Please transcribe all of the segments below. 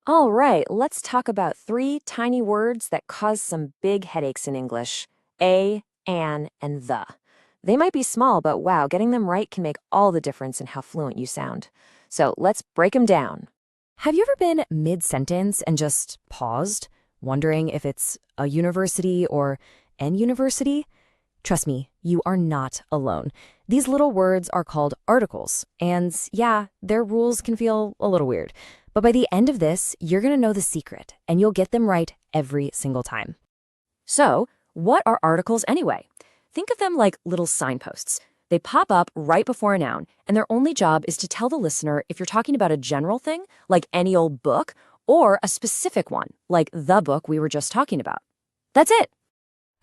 All right, let's talk about three tiny words that cause some big headaches in English: a, an, and the. They might be small, but wow, getting them right can make all the difference in how fluent you sound. So let's break them down. Have you ever been mid-sentence and just paused, wondering if it's a university or an university? Trust me, you are not alone. These little words are called articles, and yeah, their rules can feel a little weird. But by the end of this, you're going to know the secret, and you'll get them right every single time. So, what are articles anyway? Think of them like little signposts. They pop up right before a noun, and their only job is to tell the listener if you're talking about a general thing, like any old book, or a specific one, like the book we were just talking about. That's it.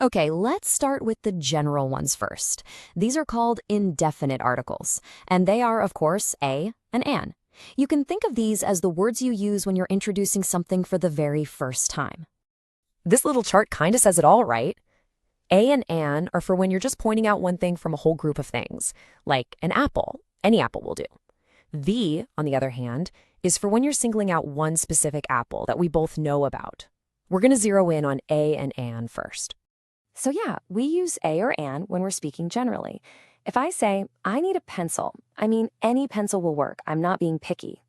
Okay, let's start with the general ones first. These are called indefinite articles, and they are, of course, a and an. You can think of these as the words you use when you're introducing something for the very first time. This little chart kind of says it all, right? A and an are for when you're just pointing out one thing from a whole group of things, like an apple. Any apple will do. The, on the other hand, is for when you're singling out one specific apple that we both know about. We're going to zero in on a and an first. So yeah, we use a or an when we're speaking generally. If I say, I need a pencil, I mean any pencil will work. I'm not being picky.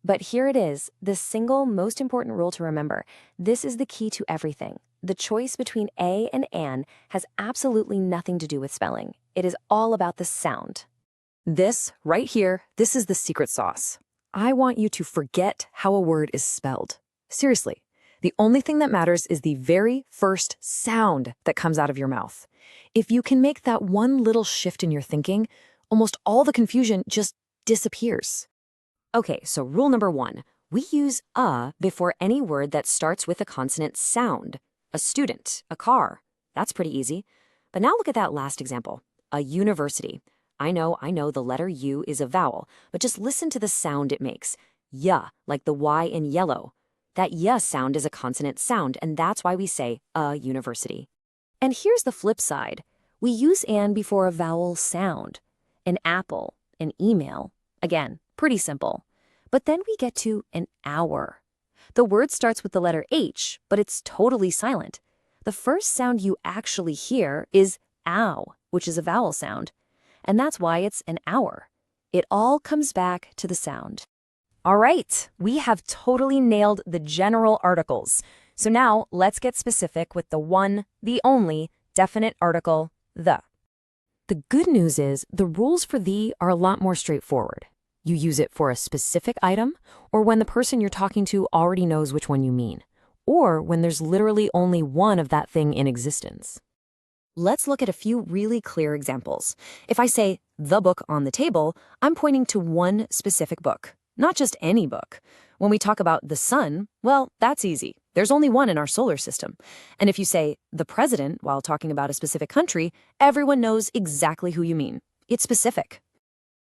But here it is, the single most important rule to remember. This is the key to everything. The choice between a and an has absolutely nothing to do with spelling. It is all about the sound. This, right here, this is the secret sauce. I want you to forget how a word is spelled. Seriously. The only thing that matters is the very first sound that comes out of your mouth. If you can make that one little shift in your thinking, almost all the confusion just disappears. Okay, so rule number one, we use a before any word that starts with a consonant sound. A student, a car. That's pretty easy. But now look at that last example, a university. I know the letter U is a vowel, but just listen to the sound it makes. Ya, like the Y in yellow. That ya sound is a consonant sound, and that's why we say a university. And here's the flip side. We use an before a vowel sound. An apple, an email. Again, pretty simple. But then we get to an hour. The word starts with the letter H, but it's totally silent. The first sound you actually hear is ow, which is a vowel sound. And that's why it's an hour. It all comes back to the sound. All right, we have totally nailed the general articles. So now let's get specific with the one, the only, definite article, the. The good news is the rules for the are a lot more straightforward. You use it for a specific item, or when the person you're talking to already knows which one you mean, or when there's literally only one of that thing in existence. Let's look at a few really clear examples. If I say the book on the table, I'm pointing to one specific book. Not just any book. When we talk about the sun, well, that's easy. There's only one in our solar system. And if you say the president while talking about a specific country, everyone knows exactly who you mean. It's specific.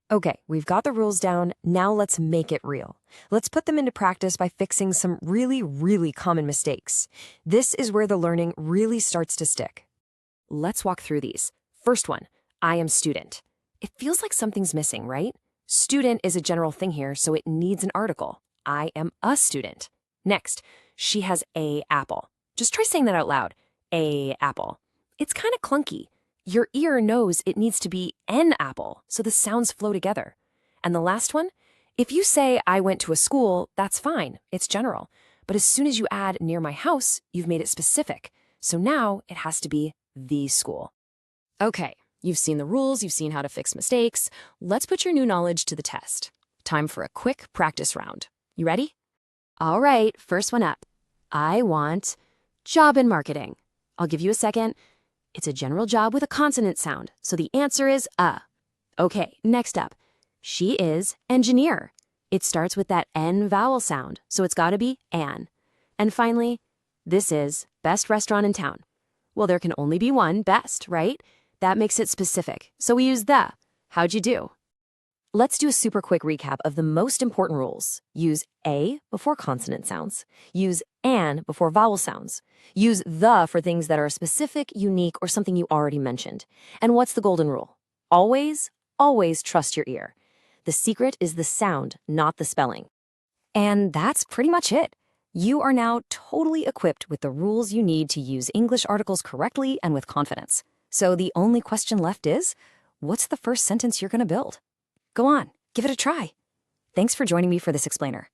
Okay, we've got the rules down. Now let's make it real. Let's put them into practice by fixing some really common mistakes. This is where the learning really starts to stick. Let's walk through these. First one, I am student. It feels like something's missing, right? Student is a general thing here, so it needs an article. I am a student. Next, she has a apple. Just try saying that out loud. A apple. It's kind of clunky. Your ear knows it needs to be an apple, so the sounds flow together. And the last one, if you say I went to a school, that's fine. It's general. But as soon as you add near my house, you've made it specific. So now it has to be the school. Okay. You've seen the rules, you've seen how to fix mistakes. Let's put your new knowledge to the test. Time for a quick practice round. You ready? All right, first one up. I want job in marketing. I'll give you a second. It's a general job with a consonant sound, so the answer is a. Okay, next up. She is engineer. It starts with that N vowel sound, so it's got to be an. And finally, this is best restaurant in town. Well, there can only be one best, right? That makes it specific, so we use the. How'd you do? Let's do a super quick recap of the most important rules. Use a before consonant sounds. Use an before vowel sounds. Use the for things that are specific, unique, or something you already mentioned. And what's the golden rule? Always trust your ear. The secret is the sound, not the spelling. And that's pretty much it. You are now totally equipped with the rules you need to use English articles correctly and with confidence. So the only question left is, what's the first sentence you're going to build? Go on, give it a try. Thanks for joining me for this explainer.